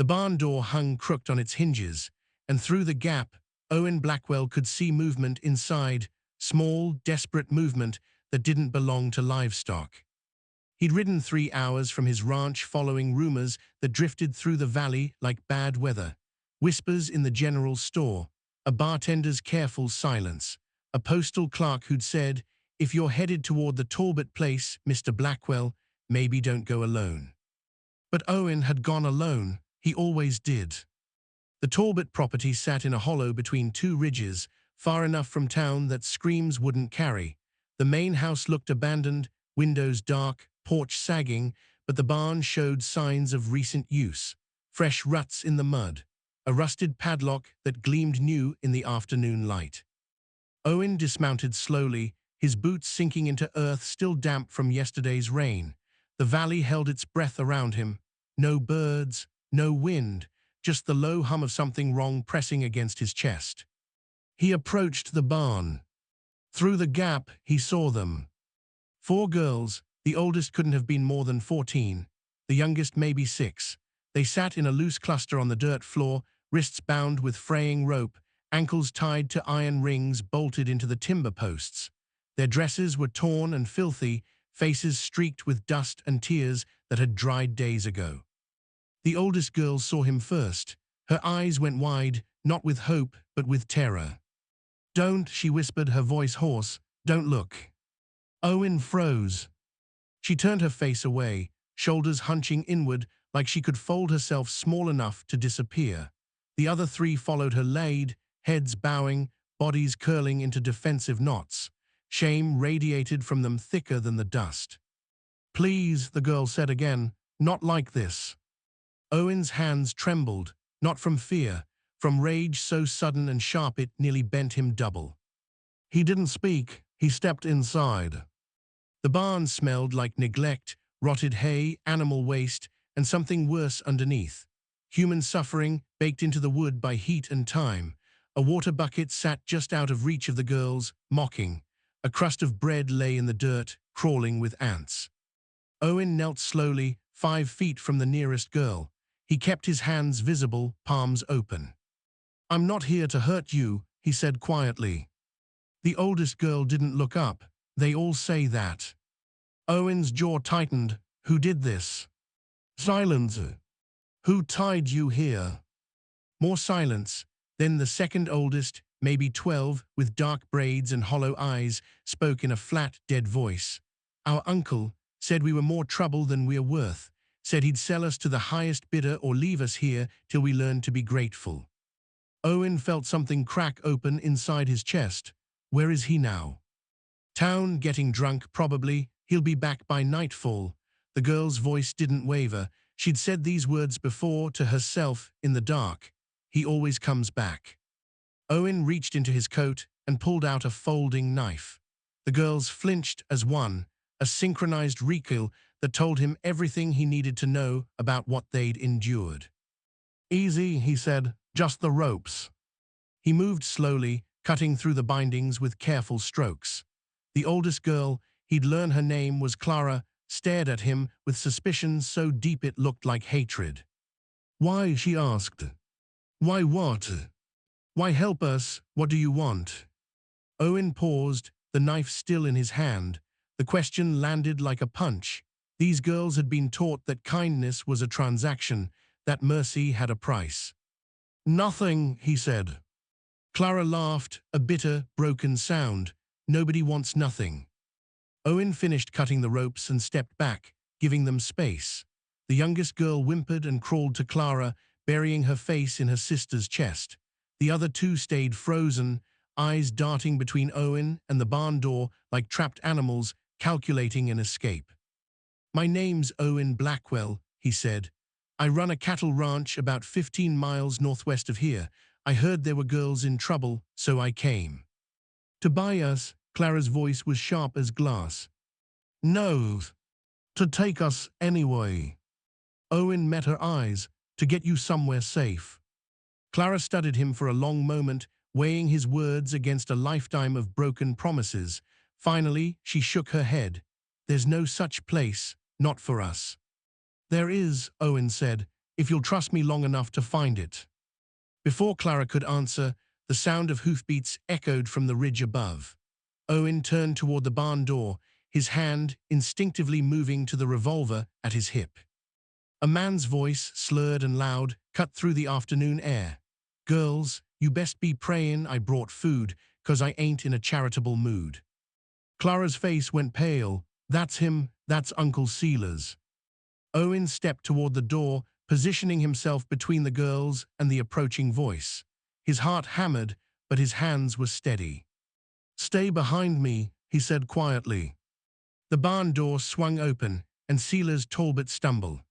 The barn door hung crooked on its hinges, and through the gap, Owen Blackwell could see movement inside, small, desperate movement that didn't belong to livestock. He'd ridden 3 hours from his ranch following rumors that drifted through the valley like bad weather. Whispers in the general store, a bartender's careful silence, a postal clerk who'd said, "If you're headed toward the Talbot place, Mr. Blackwell, maybe don't go alone." But Owen had gone alone. He always did. The Talbot property sat in a hollow between 2 ridges, far enough from town that screams wouldn't carry. The main house looked abandoned, windows dark, porch sagging, but the barn showed signs of recent use. Fresh ruts in the mud, a rusted padlock that gleamed new in the afternoon light. Owen dismounted slowly, his boots sinking into earth still damp from yesterday's rain. The valley held its breath around him. No birds, no wind, just the low hum of something wrong pressing against his chest. He approached the barn. Through the gap, he saw them. 4 girls, the oldest couldn't have been more than 14, the youngest maybe 6. They sat in a loose cluster on the dirt floor, wrists bound with fraying rope, ankles tied to iron rings bolted into the timber posts. Their dresses were torn and filthy, faces streaked with dust and tears that had dried days ago. The oldest girl saw him first. Her eyes went wide, not with hope, but with terror. "Don't," she whispered, her voice hoarse. "Don't look." Owen froze. She turned her face away, shoulders hunching inward like she could fold herself small enough to disappear. The other 3 followed her lead, heads bowing, bodies curling into defensive knots. Shame radiated from them thicker than the dust. "Please," the girl said again, "not like this." Owen's hands trembled, not from fear, from rage so sudden and sharp it nearly bent him double. He didn't speak. He stepped inside. The barn smelled like neglect, rotted hay, animal waste, and something worse underneath. Human suffering baked into the wood by heat and time. A water bucket sat just out of reach of the girls, mocking. A crust of bread lay in the dirt, crawling with ants. Owen knelt slowly, 5 feet from the nearest girl. He kept his hands visible, palms open. "I'm not here to hurt you," he said quietly. The oldest girl didn't look up. "They all say that." Owen's jaw tightened. "Who did this?" "Silence." "Who tied you here?" More silence. Then the second oldest, maybe 12, with dark braids and hollow eyes, spoke in a flat, dead voice. "Our uncle said we were more trouble than we're worth. Said he'd sell us to the highest bidder or leave us here till we learned to be grateful." Owen felt something crack open inside his chest. Where is he now? Town, getting drunk, probably. He'll be back by nightfall. The girl's voice didn't waver. She'd said these words before to herself in the dark. He always comes back. Owen reached into his coat and pulled out a folding knife. The girls flinched as one, a synchronized recoil that told him everything he needed to know about what they'd endured. "Easy," he said, "just the ropes." He moved slowly, cutting through the bindings with careful strokes. The oldest girl, he'd learned her name was Clara, stared at him with suspicion so deep it looked like hatred. "Why?" she asked. "Why what? Why help us? What do you want?" Owen paused, the knife still in his hand. The question landed like a punch. These girls had been taught that kindness was a transaction, that mercy had a price. "Nothing," he said. Clara laughed, a bitter, broken sound. "Nobody wants nothing." Owen finished cutting the ropes and stepped back, giving them space. The youngest girl whimpered and crawled to Clara, burying her face in her sister's chest. The other 2 stayed frozen, eyes darting between Owen and the barn door like trapped animals calculating an escape. "My name's Owen Blackwell," he said. "I run a cattle ranch about 15 miles northwest of here. I heard there were girls in trouble, so I came." "To buy us?" Clara's voice was sharp as glass. "No, to take us anyway." Owen met her eyes. "To get you somewhere safe." Clara studied him for a long moment, weighing his words against a lifetime of broken promises. Finally, she shook her head. "There's no such place, not for us." "There is," Owen said. if you'll trust me long enough to find it." Before Clara could answer, the sound of hoofbeats echoed from the ridge above. Owen turned toward the barn door, his hand instinctively moving to the revolver at his hip. A man's voice, slurred and loud, cut through the afternoon air. "Girls, you best be prayin' I brought food, 'cause I ain't in a charitable mood." Clara's face went pale. "That's him, that's Uncle Sealers." Owen stepped toward the door, positioning himself between the girls and the approaching voice. His heart hammered, but his hands were steady. "Stay behind me," he said quietly. The barn door swung open, and Sealers Talbot stumbled.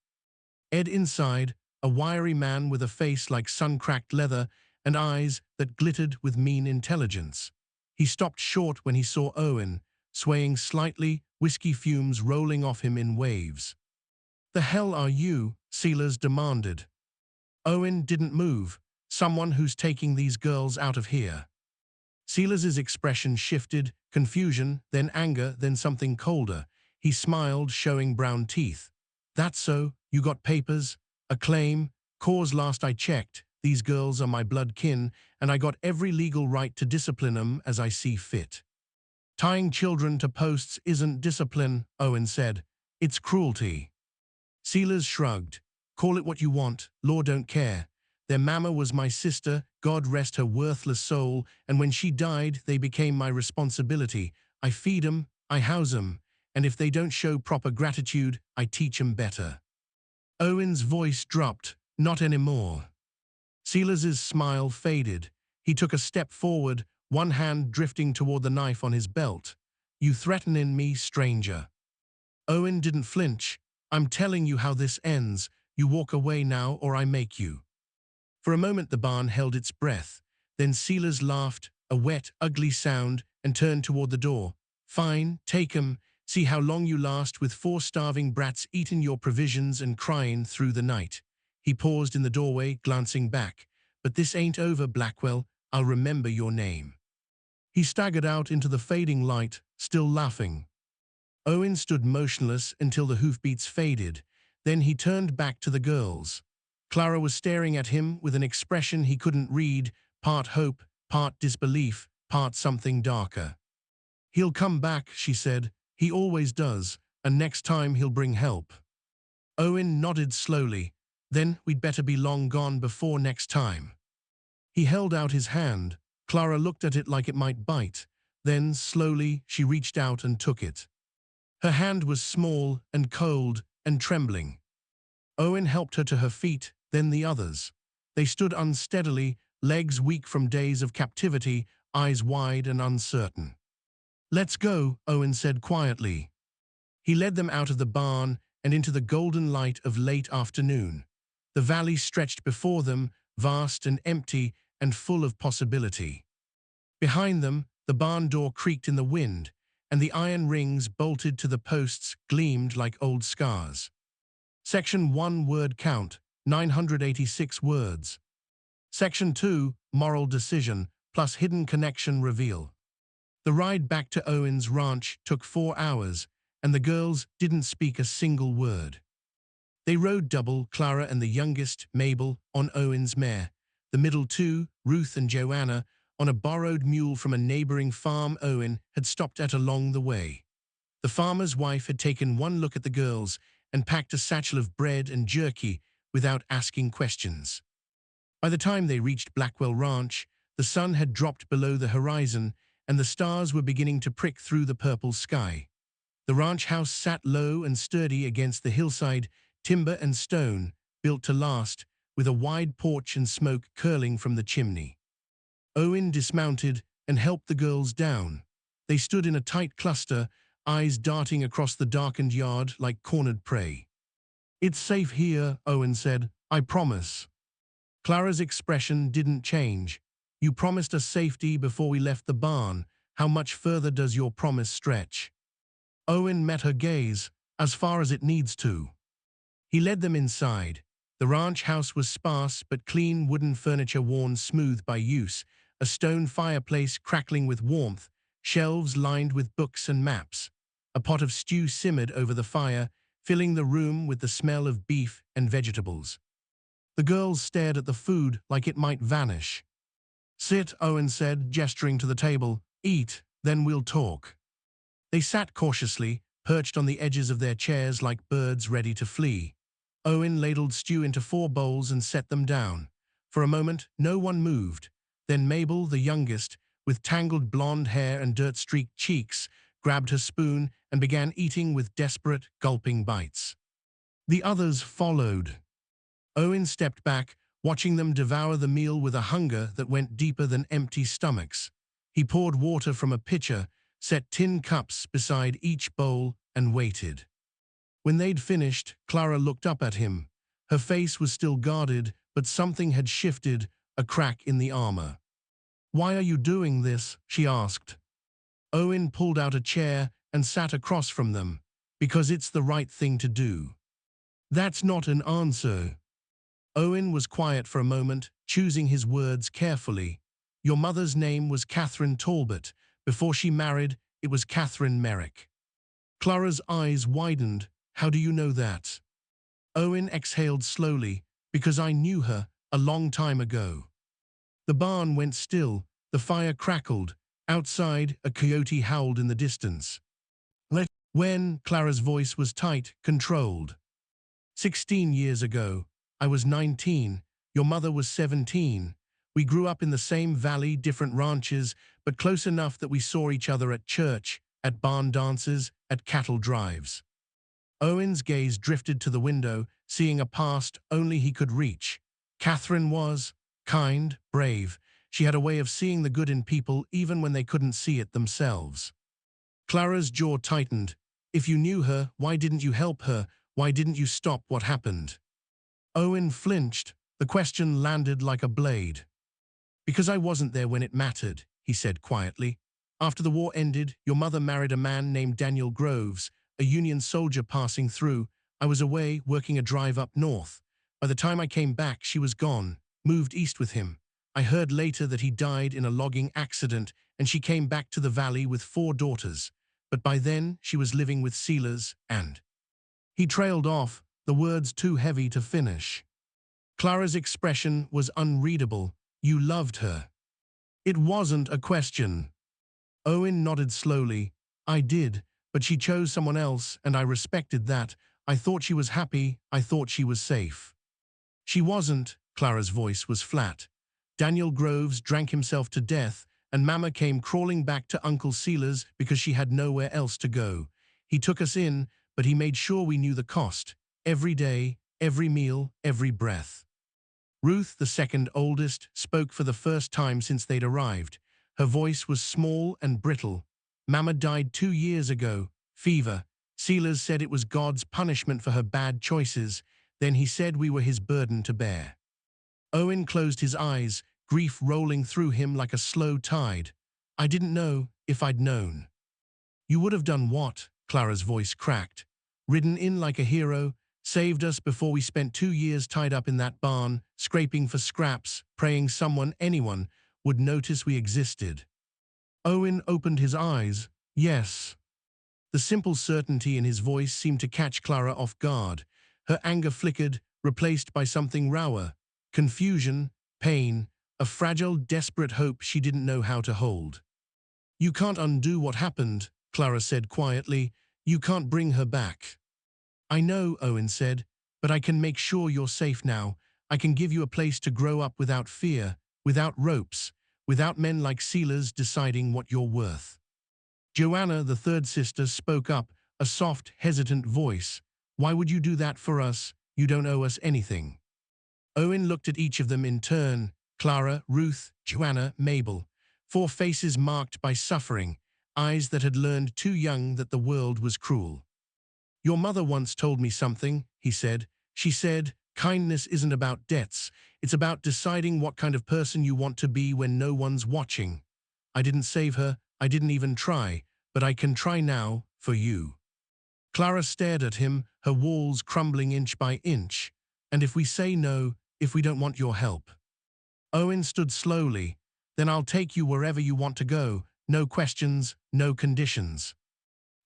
Ed inside, a wiry man with a face like sun-cracked leather and eyes that glittered with mean intelligence. He stopped short when he saw Owen, swaying slightly, whiskey fumes rolling off him in waves. "The hell are you?" Sealers demanded. Owen didn't move. "Someone who's taking these girls out of here." Sealers's expression shifted, confusion, then anger, then something colder. He smiled, showing brown teeth. "That's so, you got papers, a claim, cause last I checked. These girls are my blood kin, and I got every legal right to discipline them as I see fit." "Tying children to posts isn't discipline," Owen said. "It's cruelty." Sealers shrugged. "Call it what you want, law don't care. Their mama was my sister, God rest her worthless soul, and when she died, they became my responsibility. I feed 'em, I house 'em, and if they don't show proper gratitude, I teach 'em better." Owen's voice dropped. "Not anymore." Sealers's smile faded. He took a step forward, one hand drifting toward the knife on his belt. "You threatenin' me, stranger?" Owen didn't flinch. "I'm telling you how this ends. You walk away now or I make you." For a moment the barn held its breath. Then Sealers laughed, a wet, ugly sound, and turned toward the door. "Fine, take 'em. See how long you last with 4 starving brats eating your provisions and crying through the night." He paused in the doorway, glancing back. "But this ain't over, Blackwell. I'll remember your name." He staggered out into the fading light, still laughing. Owen stood motionless until the hoofbeats faded. Then he turned back to the girls. Clara was staring at him with an expression he couldn't read, part hope, part disbelief, part something darker. "He'll come back," she said. "He always does, and next time he'll bring help." Owen nodded slowly. "Then we'd better be long gone before next time." He held out his hand. Clara looked at it like it might bite. Then, slowly, she reached out and took it. Her hand was small and cold and trembling. Owen helped her to her feet, then the others. They stood unsteadily, legs weak from days of captivity, eyes wide and uncertain. "Let's go," Owen said quietly. He led them out of the barn and into the golden light of late afternoon. The valley stretched before them, vast and empty and full of possibility. Behind them, the barn door creaked in the wind, and the iron rings bolted to the posts gleamed like old scars. Section 1 Word count, 986 words. Section 2 Moral decision, plus hidden connection reveal. The ride back to Owen's ranch took 4 hours, and the girls didn't speak a single word. They rode double, Clara and the youngest, Mabel, on Owen's mare. The middle 2, Ruth and Joanna, on a borrowed mule from a neighboring farm Owen had stopped at along the way. The farmer's wife had taken one look at the girls and packed a satchel of bread and jerky without asking questions. By the time they reached Blackwell Ranch, the sun had dropped below the horizon and the stars were beginning to prick through the purple sky. The ranch house sat low and sturdy against the hillside, timber and stone, built to last, with a wide porch and smoke curling from the chimney. Owen dismounted and helped the girls down. They stood in a tight cluster, eyes darting across the darkened yard like cornered prey. "It's safe here," Owen said. "I promise." Clara's expression didn't change. "You promised us safety before we left the barn. How much further does your promise stretch?" Owen met her gaze. "As far as it needs to." He led them inside. The ranch house was sparse but clean wooden furniture worn smooth by use, a stone fireplace crackling with warmth, shelves lined with books and maps. A pot of stew simmered over the fire, filling the room with the smell of beef and vegetables. The girls stared at the food like it might vanish. "Sit," Owen said, gesturing to the table. "Eat, then we'll talk." They sat cautiously, perched on the edges of their chairs like birds ready to flee. Owen ladled stew into 4 bowls and set them down. For a moment, no one moved. Then Mabel, the youngest, with tangled blonde hair and dirt-streaked cheeks, grabbed her spoon and began eating with desperate, gulping bites. The others followed. Owen stepped back, watching them devour the meal with a hunger that went deeper than empty stomachs. He poured water from a pitcher, set tin cups beside each bowl, and waited. When they'd finished, Clara looked up at him. Her face was still guarded, but something had shifted, a crack in the armor. "Why are you doing this?" she asked. Owen pulled out a chair and sat across from them. "Because it's the right thing to do." "That's not an answer." Owen was quiet for a moment, choosing his words carefully. "Your mother's name was Catherine Talbot. Before she married, it was Catherine Merrick." Clara's eyes widened. "How do you know that?" Owen exhaled slowly. "Because I knew her a long time ago." The barn went still. The fire crackled. Outside, a coyote howled in the distance. When Clara's voice was tight, controlled. 16 years ago. I was 19. Your mother was 17. We grew up in the same valley, different ranches, but close enough that we saw each other at church, at barn dances, at cattle drives." Owen's gaze drifted to the window, seeing a past only he could reach. Catherine was kind, brave. She had a way of seeing the good in people even when they couldn't see it themselves. Clara's jaw tightened. "If you knew her, why didn't you help her? Why didn't you stop what happened?" Owen flinched. The question landed like a blade. "Because I wasn't there when it mattered," he said quietly. "After the war ended, your mother married a man named Daniel Groves, a Union soldier passing through. I was away, working a drive up north. By the time I came back, she was gone, moved east with him. I heard later that he died in a logging accident, and she came back to the valley with 4 daughters. But by then, she was living with sealers and—" He trailed off, the words too heavy to finish. Clara's expression was unreadable. "You loved her." "It wasn't a question." Owen nodded slowly. "I did, but she chose someone else, and I respected that. I thought she was happy. I thought she was safe." "She wasn't." Clara's voice was flat. "Daniel Groves drank himself to death, and Mama came crawling back to Uncle Sealer's because she had nowhere else to go. He took us in, but he made sure we knew the cost. Every day, every meal, every breath." Ruth, the second oldest, spoke for the first time since they'd arrived. Her voice was small and brittle. "Mama died 2 years ago. Fever. Sealers said it was God's punishment for her bad choices. Then he said we were his burden to bear." Owen closed his eyes, grief rolling through him like a slow tide. "I didn't know if I'd known." "You would have done what?" Clara's voice cracked. "Ridden in like a hero, saved us before we spent 2 years tied up in that barn, scraping for scraps, praying someone, anyone, would notice we existed." Owen opened his eyes. "Yes." The simple certainty in his voice seemed to catch Clara off guard. Her anger flickered, replaced by something rawer. Confusion, pain, a fragile, desperate hope she didn't know how to hold. "You can't undo what happened," Clara said quietly. "You can't bring her back." "I know," Owen said, "but I can make sure you're safe now. I can give you a place to grow up without fear, without ropes, without men like Sealers deciding what you're worth." Joanna, the third sister, spoke up, a soft, hesitant voice. "Why would you do that for us? You don't owe us anything." Owen looked at each of them in turn. Clara, Ruth, Joanna, Mabel. 4 faces marked by suffering, eyes that had learned too young that the world was cruel. "Your mother once told me something," he said. "She said, kindness isn't about debts. It's about deciding what kind of person you want to be when no one's watching." I didn't save her. I didn't even try. But I can try now, for you. Clara stared at him, her walls crumbling inch by inch. "And if we say no, if we don't want your help?" Owen stood slowly. "Then I'll take you wherever you want to go. No questions, no conditions."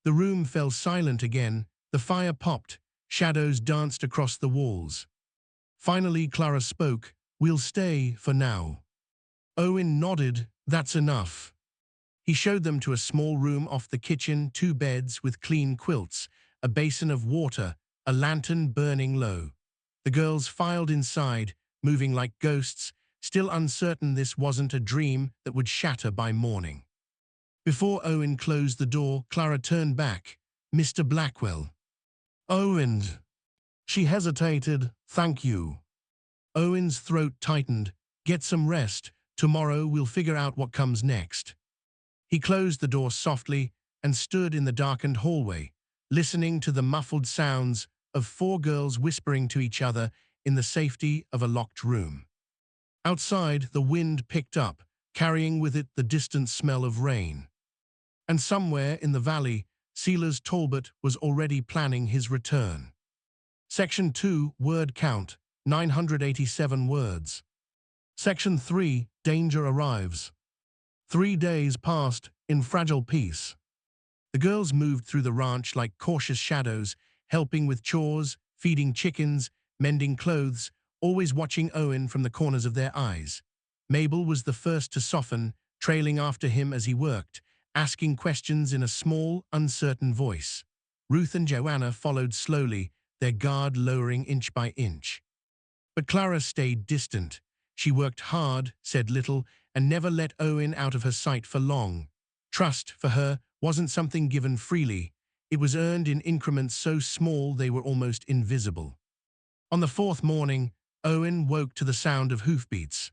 The room fell silent again. The fire popped. Shadows danced across the walls. Finally, Clara spoke. We'll stay for now. Owen nodded. That's enough. He showed them to a small room off the kitchen, 2 beds with clean quilts, a basin of water, a lantern burning low. The girls filed inside, moving like ghosts, still uncertain this wasn't a dream that would shatter by morning. Before Owen closed the door, Clara turned back. Mr. Blackwell. Owen. She hesitated. Thank you. Owen's throat tightened. Get some rest. Tomorrow we'll figure out what comes next. He closed the door softly and stood in the darkened hallway, listening to the muffled sounds of 4 girls whispering to each other in the safety of a locked room. Outside, the wind picked up, carrying with it the distant smell of rain. And somewhere in the valley, Silas Talbot was already planning his return. Section 2, word count, 987 words. Section 3, danger arrives. 3 days passed in fragile peace. The girls moved through the ranch like cautious shadows, helping with chores, feeding chickens, mending clothes, always watching Owen from the corners of their eyes. Mabel was the first to soften, trailing after him as he worked, asking questions in a small, uncertain voice. Ruth and Joanna followed slowly, their guard lowering inch by inch. But Clara stayed distant. She worked hard, said little, and never let Owen out of her sight for long. Trust, for her, wasn't something given freely. It was earned in increments so small they were almost invisible. On the 4th morning, Owen woke to the sound of hoofbeats.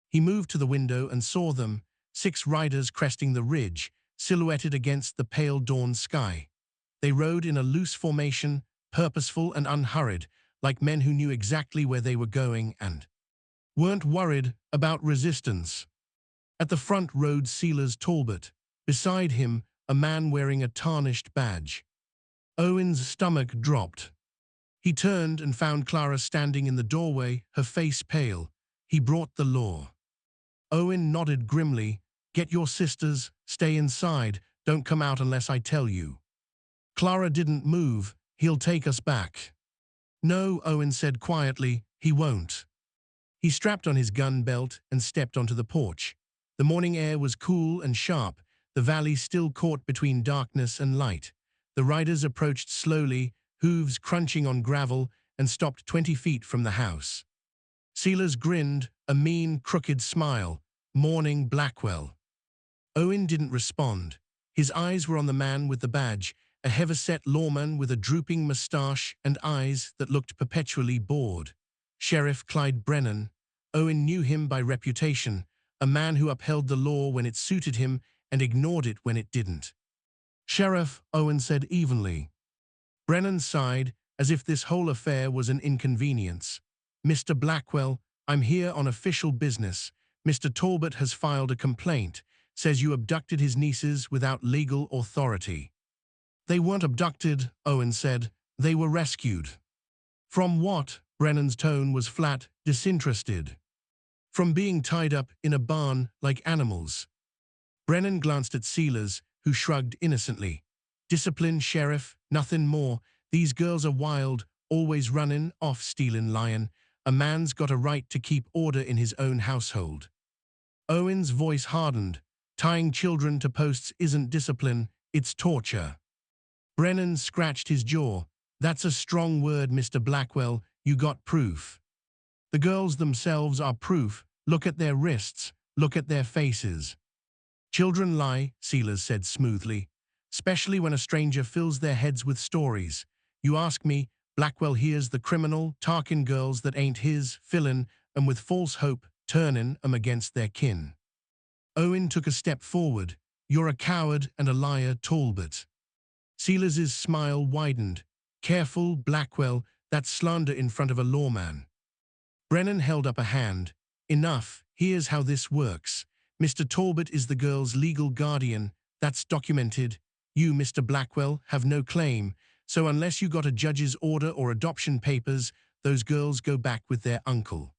He moved to the window and saw them, 6 riders cresting the ridge, silhouetted against the pale dawn sky. They rode in a loose formation, purposeful and unhurried, like men who knew exactly where they were going and weren't worried about resistance. At the front rode Silas Talbot. Beside him, a man wearing a tarnished badge. Owen's stomach dropped. He turned and found Clara standing in the doorway, her face pale. He brought the law. Owen nodded grimly. Get your sisters, stay inside, don't come out unless I tell you. Clara didn't move. He'll take us back. No, Owen said quietly, he won't. He strapped on his gun belt and stepped onto the porch. The morning air was cool and sharp, the valley still caught between darkness and light. The riders approached slowly, hooves crunching on gravel, and stopped 20 feet from the house. Silas grinned, a mean, crooked smile. Morning, Blackwell. Owen didn't respond. His eyes were on the man with the badge, a heavy-set lawman with a drooping mustache and eyes that looked perpetually bored. Sheriff Clyde Brennan. Owen knew him by reputation, a man who upheld the law when it suited him and ignored it when it didn't. Sheriff, Owen said evenly. Brennan sighed, as if this whole affair was an inconvenience. Mr. Blackwell, I'm here on official business. Mr. Talbot has filed a complaint, says you abducted his nieces without legal authority. They weren't abducted, Owen said. They were rescued. From what? Brennan's tone was flat, disinterested. From being tied up in a barn like animals. Brennan glanced at Silas, who shrugged innocently. Discipline, Sheriff, nothing more. These girls are wild, always running, off stealing lion. A man's got a right to keep order in his own household. Owen's voice hardened. Tying children to posts isn't discipline, it's torture. Brennan scratched his jaw. That's a strong word, Mr. Blackwell. You got proof. The girls themselves are proof. Look at their wrists. Look at their faces. Children lie, Silas said smoothly, especially when a stranger fills their heads with stories. You ask me, Blackwell hears the criminal, talking girls that ain't his, fillin' and with false hope, turnin' 'em against their kin. Owen took a step forward. You're a coward and a liar, Talbot. Silas's smile widened. Careful, Blackwell, that's slander in front of a lawman. Brennan held up a hand. Enough, here's how this works. Mr. Talbot is the girl's legal guardian. That's documented. You, Mr. Blackwell, have no claim. So unless you got a judge's order or adoption papers, those girls go back with their uncle.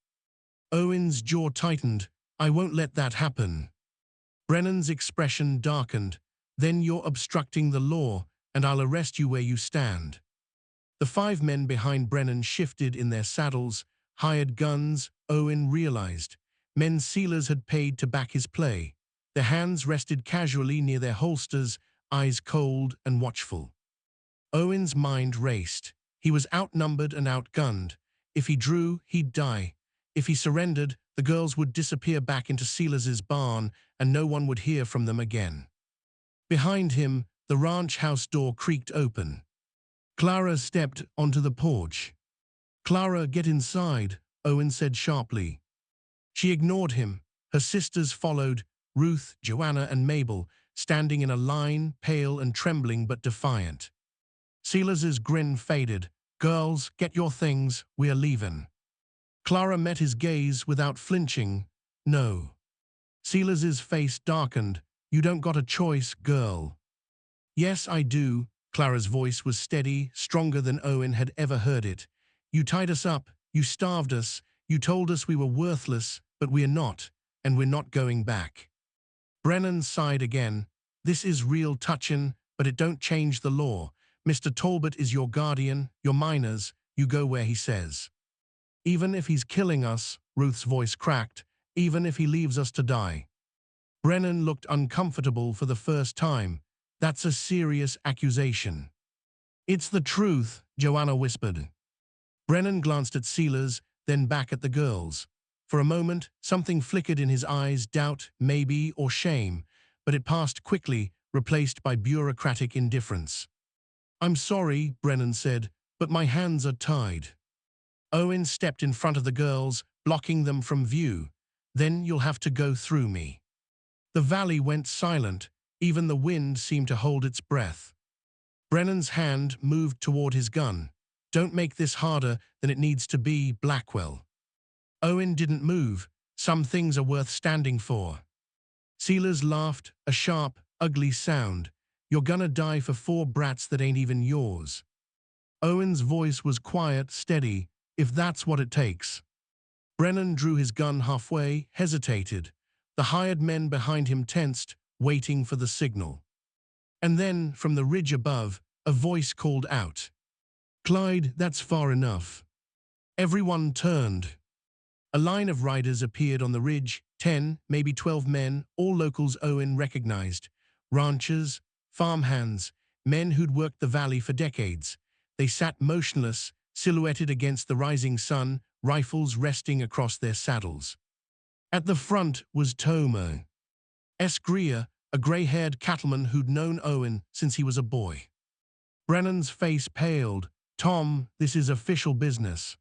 Owen's jaw tightened. I won't let that happen. Brennan's expression darkened. Then you're obstructing the law, and I'll arrest you where you stand. The 5 men behind Brennan shifted in their saddles, hired guns, Owen realized. Men sealers had paid to back his play. Their hands rested casually near their holsters, eyes cold and watchful. Owen's mind raced. He was outnumbered and outgunned. If he drew, he'd die. If he surrendered, the girls would disappear back into Sealers's barn and no one would hear from them again. Behind him, the ranch house door creaked open. Clara stepped onto the porch. "Clara, get inside," Owen said sharply. She ignored him. Her sisters followed, Ruth, Joanna, and Mabel, standing in a line, pale and trembling but defiant. Sealers's grin faded. "Girls, get your things, we are leaving." Clara met his gaze without flinching. "No." Sealers's face darkened. "You don't got a choice, girl." "Yes, I do." Clara's voice was steady, stronger than Owen had ever heard it. "You tied us up, you starved us, you told us we were worthless, but we're not, and we're not going back." Brennan sighed again. "This is real touchin', but it don't change the law. Mr. Talbot is your guardian, your minors, you go where he says." "Even if he's killing us," Ruth's voice cracked, "even if he leaves us to die." Brennan looked uncomfortable for the first time. "That's a serious accusation." "It's the truth," Joanna whispered. Brennan glanced at Sealers, then back at the girls. For a moment, something flickered in his eyes, doubt, maybe, or shame, but it passed quickly, replaced by bureaucratic indifference. "I'm sorry," Brennan said, "but my hands are tied." Owen stepped in front of the girls, blocking them from view. "Then you'll have to go through me." The valley went silent. Even the wind seemed to hold its breath. Brennan's hand moved toward his gun. "Don't make this harder than it needs to be, Blackwell." Owen didn't move. "Some things are worth standing for." Sealers laughed, a sharp, ugly sound. "You're gonna die for 4 brats that ain't even yours." Owen's voice was quiet, steady. "If that's what it takes." Brennan drew his gun halfway, hesitated. The hired men behind him tensed, waiting for the signal. And then, from the ridge above, a voice called out, "Clyde, that's far enough." Everyone turned. A line of riders appeared on the ridge, 10, maybe 12 men, all locals Owen recognized. Ranchers, farmhands, men who'd worked the valley for decades. They sat motionless, silhouetted against the rising sun, rifles resting across their saddles. At the front was Toma S. Greer, a gray-haired cattleman who'd known Owen since he was a boy. Brennan's face paled. "Tom, this is official business."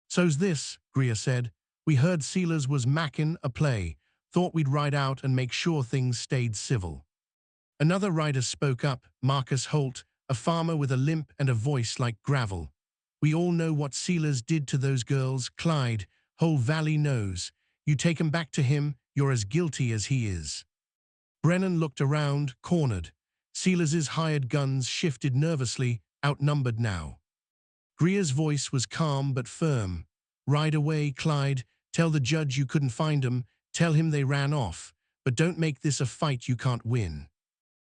"So's this," Greer said. "We heard Sealers was mackin' a play. Thought we'd ride out and make sure things stayed civil." Another rider spoke up, Marcus Holt, a farmer with a limp and a voice like gravel. "We all know what Sealers did to those girls, Clyde. Whole valley knows. You take 'em back to him, you're as guilty as he is." Brennan looked around, cornered. Sealers's hired guns shifted nervously, outnumbered now. Greer's voice was calm but firm. "Ride away, Clyde. Tell the judge you couldn't find 'em. Tell him they ran off. But don't make this a fight you can't win."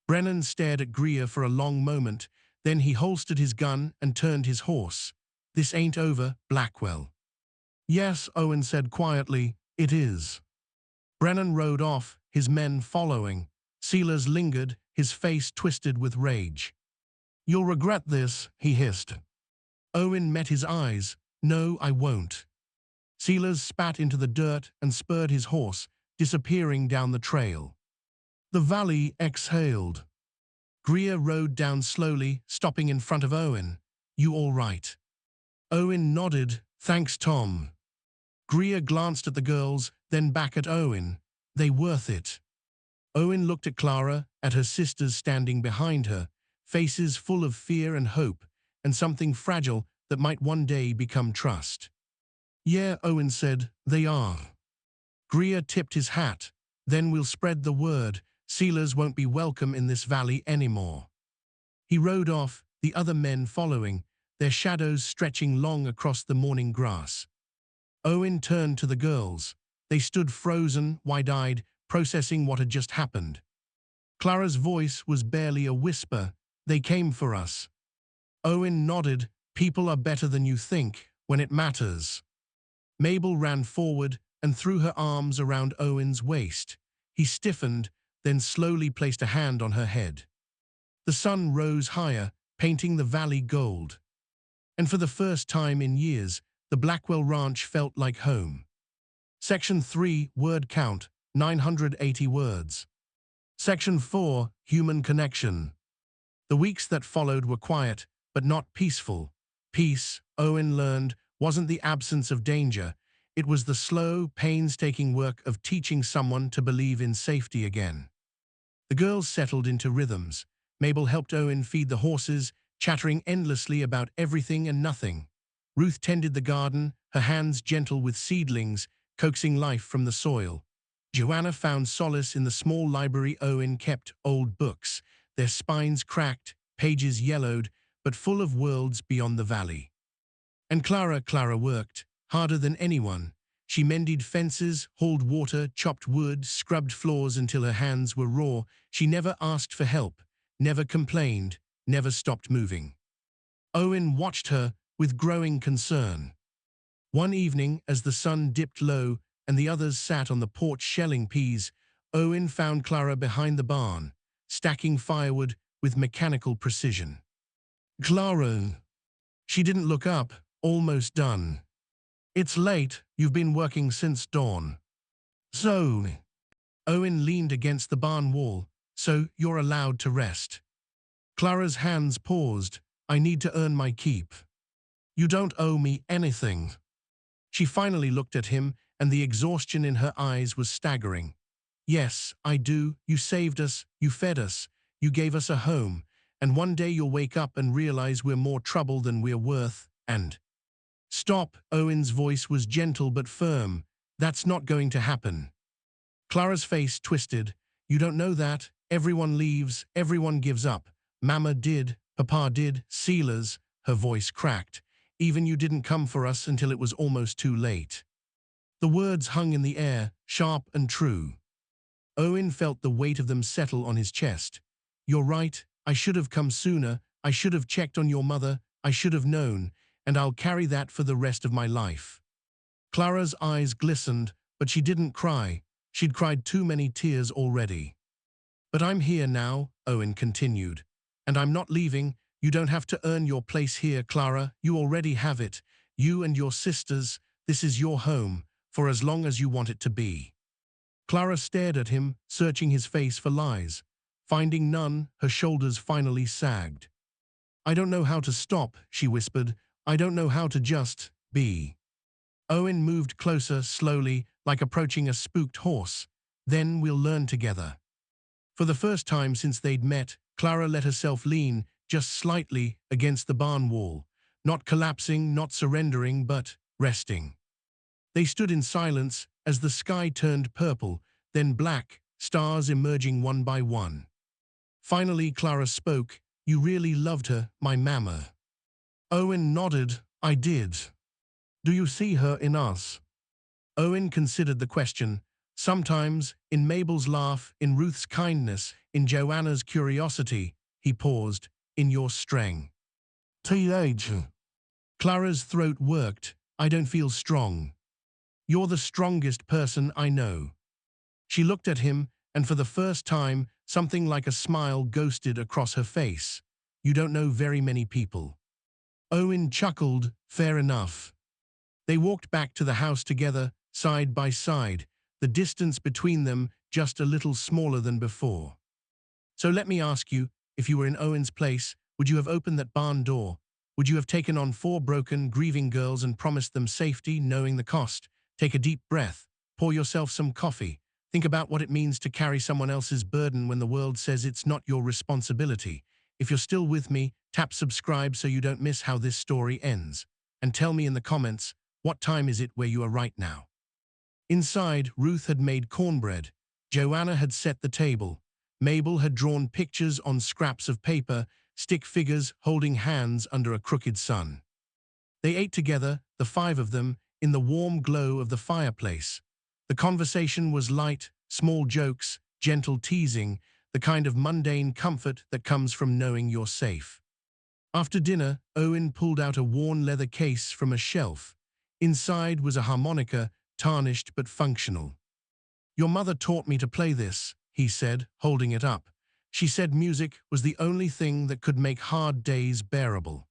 Brennan stared at Greer for a long moment. Then he holstered his gun and turned his horse. "This ain't over, Blackwell." "Yes," Owen said quietly, "it is." Brennan rode off, his men following. Sealers lingered, his face twisted with rage. "You'll regret this," he hissed. Owen met his eyes. "No, I won't." Sealers spat into the dirt and spurred his horse, disappearing down the trail. The valley exhaled. Greer rode down slowly, stopping in front of Owen. "You all right?" Owen nodded. "Thanks, Tom." Greer glanced at the girls, then back at Owen. "They worth it." Owen looked at Clara, at her sisters standing behind her, faces full of fear and hope, and something fragile that might one day become trust. "Yeah," Owen said, "they are." Greer tipped his hat. "Then we'll spread the word. Sealers won't be welcome in this valley anymore." He rode off, the other men following, their shadows stretching long across the morning grass. Owen turned to the girls. They stood frozen, wide-eyed, processing what had just happened. Clara's voice was barely a whisper. "They came for us." Owen nodded. "People are better than you think when it matters." Mabel ran forward and threw her arms around Owen's waist. He stiffened, then slowly placed a hand on her head. The sun rose higher, painting the valley gold. And for the first time in years, the Blackwell Ranch felt like home. Section 3, word count, 980 words. Section 4, human connection. The weeks that followed were quiet, but not peaceful. Peace, Owen learned, wasn't the absence of danger. It was the slow, painstaking work of teaching someone to believe in safety again. The girls settled into rhythms. Mabel helped Owen feed the horses, chattering endlessly about everything and nothing. Ruth tended the garden, her hands gentle with seedlings, coaxing life from the soil. Joanna found solace in the small library Owen kept, old books, their spines cracked, pages yellowed, but full of worlds beyond the valley. And Clara worked, harder than anyone. She mended fences, hauled water, chopped wood, scrubbed floors until her hands were raw. She never asked for help, never complained, never stopped moving. Owen watched her with growing concern. One evening, as the sun dipped low and the others sat on the porch shelling peas, Owen found Clara behind the barn, stacking firewood with mechanical precision. Clara. She didn't look up, almost done. It's late, you've been working since dawn. So. Owen leaned against the barn wall. So you're allowed to rest. Clara's hands paused. I need to earn my keep. You don't owe me anything. She finally looked at him, and the exhaustion in her eyes was staggering. Yes, I do. You saved us, you fed us, you gave us a home, and one day you'll wake up and realize we're more trouble than we're worth, and… Stop, Owen's voice was gentle but firm. That's not going to happen. Clara's face twisted. You don't know that. Everyone leaves, everyone gives up. Mama did, Papa did, Sealers, her voice cracked. Even you didn't come for us until it was almost too late. The words hung in the air, sharp and true. Owen felt the weight of them settle on his chest. You're right, I should have come sooner, I should have checked on your mother, I should have known, and I'll carry that for the rest of my life. Clara's eyes glistened, but she didn't cry. She'd cried too many tears already. But I'm here now, Owen continued. And I'm not leaving. You don't have to earn your place here, Clara. You already have it. You and your sisters, this is your home, for as long as you want it to be. Clara stared at him, searching his face for lies. Finding none, her shoulders finally sagged. I don't know how to stop, she whispered. I don't know how to just be. Owen moved closer, slowly, like approaching a spooked horse. Then we'll learn together. For the first time since they'd met, Clara let herself lean, just slightly, against the barn wall. Not collapsing, not surrendering, but resting. They stood in silence as the sky turned purple, then black, stars emerging one by one. Finally, Clara spoke. You really loved her, my mama. Owen nodded. I did. Do you see her in us? Owen considered the question. Sometimes, in Mabel's laugh, in Ruth's kindness, in Joanna's curiosity, he paused, in your strength. Th. Clara's throat worked. I don't feel strong. You're the strongest person I know. She looked at him, and for the first time, something like a smile ghosted across her face. You don't know very many people. Owen chuckled, fair enough. They walked back to the house together, side by side, the distance between them just a little smaller than before. So let me ask you, if you were in Owen's place, would you have opened that barn door? Would you have taken on 4 broken, grieving girls and promised them safety, knowing the cost? Take a deep breath, pour yourself some coffee. Think about what it means to carry someone else's burden when the world says it's not your responsibility. If you're still with me, tap subscribe so you don't miss how this story ends. And tell me in the comments, what time is it where you are right now? Inside, Ruth had made cornbread. Joanna had set the table. Mabel had drawn pictures on scraps of paper, stick figures holding hands under a crooked sun. They ate together, the 5 of them, in the warm glow of the fireplace. The conversation was light, small jokes, gentle teasing, the kind of mundane comfort that comes from knowing you're safe. After dinner, Owen pulled out a worn leather case from a shelf. Inside was a harmonica, tarnished but functional. "Your mother taught me to play this," he said, holding it up. "She said music was the only thing that could make hard days bearable."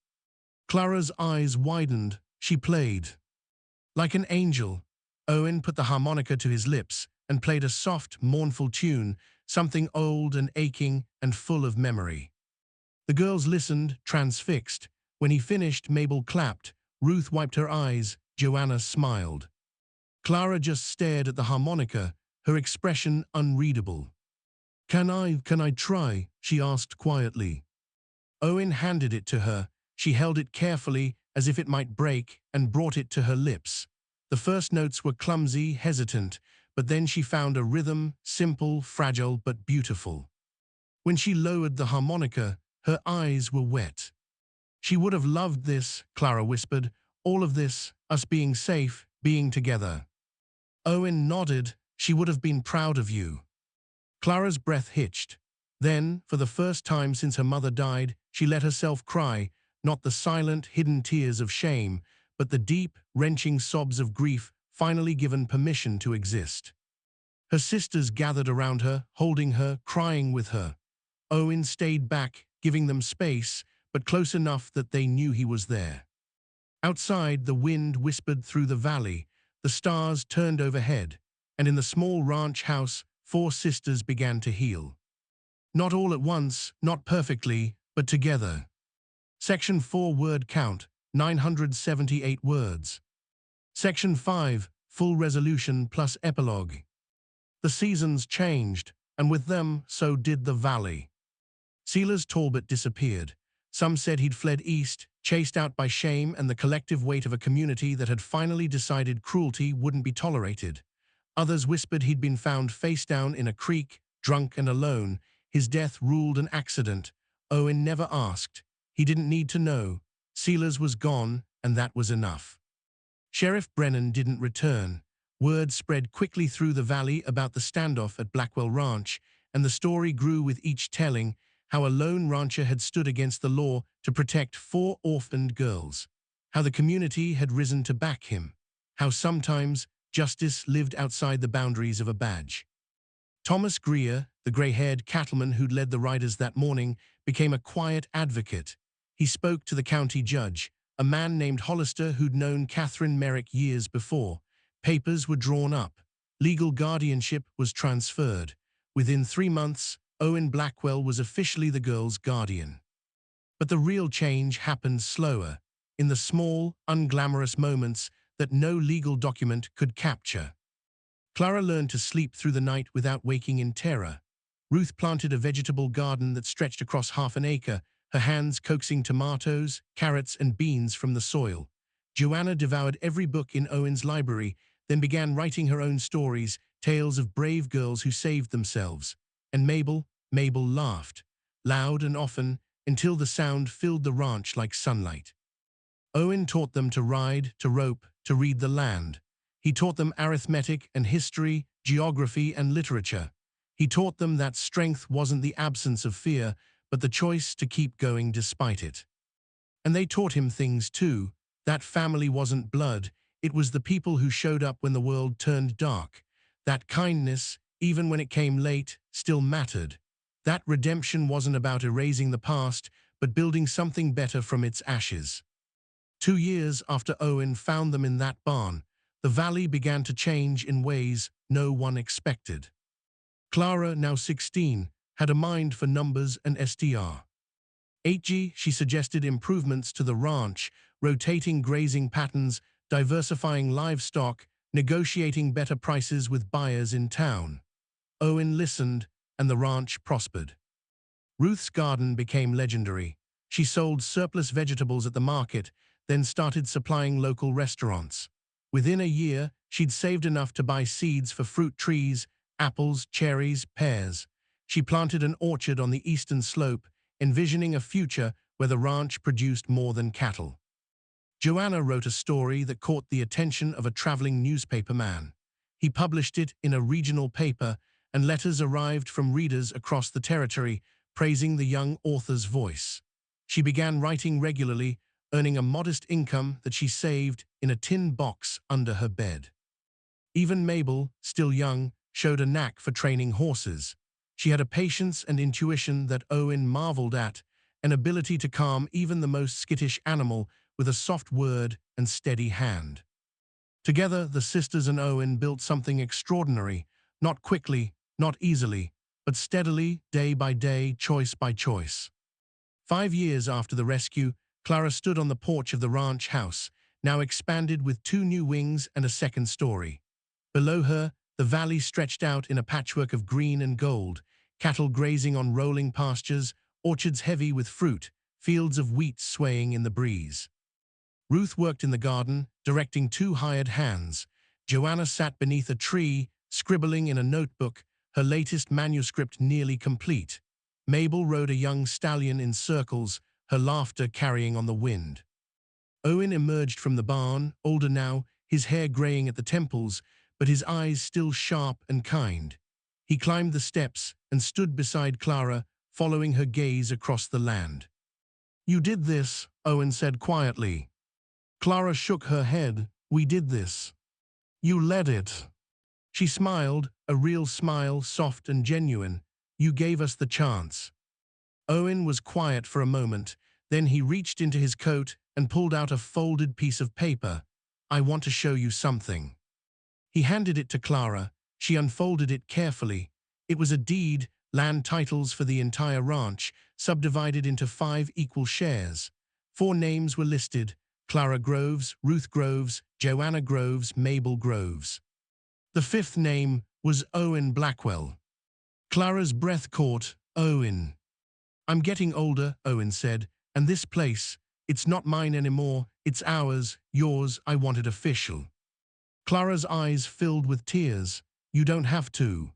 Clara's eyes widened. She played. Like an angel, Owen put the harmonica to his lips and played a soft, mournful tune, something old and aching and full of memory. The girls listened, transfixed. When he finished, Mabel clapped. Ruth wiped her eyes. Joanna smiled. Clara just stared at the harmonica, her expression unreadable. Can I try?" she asked quietly. Owen handed it to her. She held it carefully, as if it might break, and brought it to her lips. The first notes were clumsy, hesitant, but then she found a rhythm, simple, fragile, but beautiful. When she lowered the harmonica, her eyes were wet. "She would have loved this," Clara whispered. "All of this, us being safe, being together." Owen nodded. "She would have been proud of you." Clara's breath hitched. Then, for the first time since her mother died, she let herself cry, not the silent, hidden tears of shame, but the deep, wrenching sobs of grief finally given permission to exist. Her sisters gathered around her, holding her, crying with her. Owen stayed back, giving them space, but close enough that they knew he was there. Outside, the wind whispered through the valley, the stars turned overhead, and in the small ranch house, 4 sisters began to heal. Not all at once, not perfectly, but together. Section 4 word count, 978 words. Section 5, full resolution plus epilogue. The seasons changed, and with them, so did the valley. Silas Talbot disappeared. Some said he'd fled east, chased out by shame and the collective weight of a community that had finally decided cruelty wouldn't be tolerated. Others whispered he'd been found face down in a creek, drunk and alone, his death ruled an accident. Owen never asked. He didn't need to know. Silas was gone, and that was enough. Sheriff Brennan didn't return. Word spread quickly through the valley about the standoff at Blackwell Ranch, and the story grew with each telling, how a lone rancher had stood against the law to protect 4 orphaned girls, how the community had risen to back him, how sometimes justice lived outside the boundaries of a badge. Thomas Greer, the gray-haired cattleman who'd led the riders that morning, became a quiet advocate. He spoke to the county judge, a man named Hollister who'd known Catherine Merrick years before. Papers were drawn up. Legal guardianship was transferred. Within 3 months, Owen Blackwell was officially the girl's guardian. But the real change happened slower, in the small, unglamorous moments that no legal document could capture. Clara learned to sleep through the night without waking in terror. Ruth planted a vegetable garden that stretched across half an acre, her hands coaxing tomatoes, carrots, and beans from the soil. Joanna devoured every book in Owen's library, then began writing her own stories, tales of brave girls who saved themselves. And Mabel laughed, loud and often, until the sound filled the ranch like sunlight. Owen taught them to ride, to rope, to read the land. He taught them arithmetic and history, geography and literature. He taught them that strength wasn't the absence of fear, but the choice to keep going despite it. And they taught him things too. That family wasn't blood, it was the people who showed up when the world turned dark. That kindness, even when it came late, still mattered. That redemption wasn't about erasing the past, but building something better from its ashes. 2 years after Owen found them in that barn, the valley began to change in ways no one expected. Clara, now 16, had a mind for numbers and SDR. 8G, she suggested improvements to the ranch, rotating grazing patterns, diversifying livestock, negotiating better prices with buyers in town. Owen listened, and the ranch prospered. Ruth's garden became legendary. She sold surplus vegetables at the market, then started supplying local restaurants. Within a year, she'd saved enough to buy seeds for fruit trees, apples, cherries, pears. She planted an orchard on the eastern slope, envisioning a future where the ranch produced more than cattle. Joanna wrote a story that caught the attention of a traveling newspaper man. He published it in a regional paper, and letters arrived from readers across the territory, praising the young author's voice. She began writing regularly, earning a modest income that she saved in a tin box under her bed. Even Mabel, still young, showed a knack for training horses. She had a patience and intuition that Owen marveled at, an ability to calm even the most skittish animal with a soft word and steady hand. Together, the sisters and Owen built something extraordinary, not quickly, not easily, but steadily, day by day, choice by choice. 5 years after the rescue, Clara stood on the porch of the ranch house, now expanded with 2 new wings and a second story. Below her, the valley stretched out in a patchwork of green and gold, cattle grazing on rolling pastures, orchards heavy with fruit, fields of wheat swaying in the breeze. Ruth worked in the garden, directing 2 hired hands. Joanna sat beneath a tree, scribbling in a notebook, her latest manuscript nearly complete. Mabel rode a young stallion in circles, her laughter carrying on the wind. Owen emerged from the barn, older now, his hair graying at the temples, but his eyes still sharp and kind. He climbed the steps and stood beside Clara, following her gaze across the land. "You did this," Owen said quietly. Clara shook her head. "We did this. You led it." She smiled, a real smile, soft and genuine. "You gave us the chance." Owen was quiet for a moment, then he reached into his coat and pulled out a folded piece of paper. "I want to show you something." He handed it to Clara. She unfolded it carefully. It was a deed, land titles for the entire ranch, subdivided into 5 equal shares. 4 names were listed: Clara Groves, Ruth Groves, Joanna Groves, Mabel Groves. The 5th name was Owen Blackwell. Clara's breath caught. "Owen." "I'm getting older," Owen said, "and this place, it's not mine anymore, it's ours, yours. I want it official." Clara's eyes filled with tears. "You don't have to."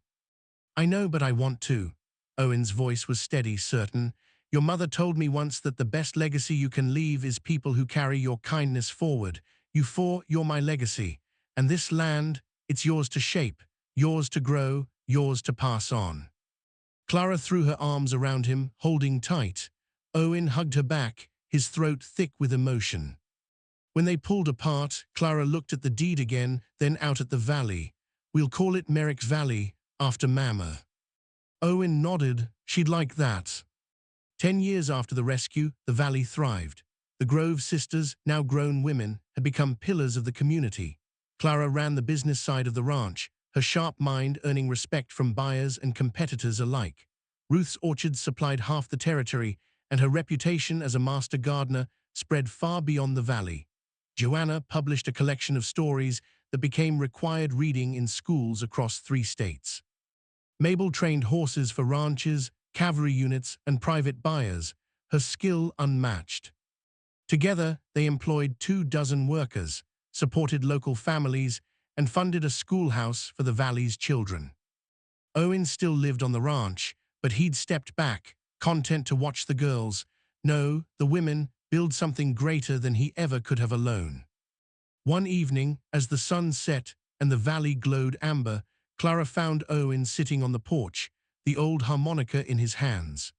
"I know, but I want to." Owen's voice was steady, certain. "Your mother told me once that the best legacy you can leave is people who carry your kindness forward. You're my legacy. And this land, it's yours to shape, yours to grow, yours to pass on." Clara threw her arms around him, holding tight. Owen hugged her back, his throat thick with emotion. When they pulled apart, Clara looked at the deed again, then out at the valley. "We'll call it Merrick Valley, after Mama." Owen nodded. "She'd like that." 10 years after the rescue, the valley thrived. The Grove sisters, now grown women, had become pillars of the community. Clara ran the business side of the ranch, her sharp mind earning respect from buyers and competitors alike. Ruth's orchards supplied half the territory, and her reputation as a master gardener spread far beyond the valley. Joanna published a collection of stories that became required reading in schools across 3 states. Mabel trained horses for ranches, cavalry units, and private buyers, her skill unmatched. Together, they employed 24 workers, supported local families, and funded a schoolhouse for the valley's children. Owen still lived on the ranch, but he'd stepped back, content to watch the girls, no, the women, build something greater than he ever could have alone. One evening, as the sun set and the valley glowed amber, Clara found Owen sitting on the porch, the old harmonica in his hands.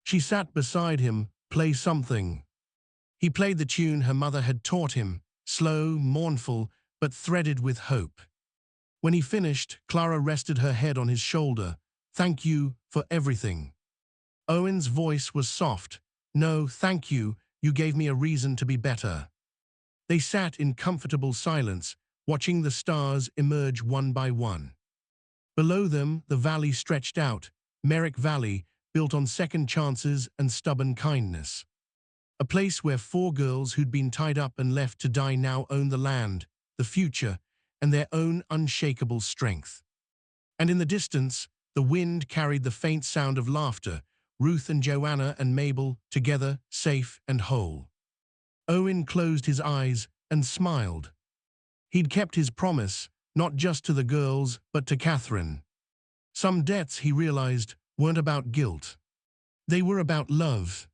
She sat beside him. "Play something." He played the tune her mother had taught him, slow, mournful, but threaded with hope. When he finished, Clara rested her head on his shoulder. "Thank you for everything." Owen's voice was soft. "No, thank you. You gave me a reason to be better." They sat in comfortable silence, watching the stars emerge one by one. Below them, the valley stretched out, Merrick Valley, built on second chances and stubborn kindness. A place where 4 girls who'd been tied up and left to die now owned the land, the future, and their own unshakable strength. And in the distance, the wind carried the faint sound of laughter, Ruth and Joanna and Mabel, together, safe and whole. Owen closed his eyes and smiled. He'd kept his promise, not just to the girls, but to Catherine. Some debts, he realized, weren't about guilt. They were about love.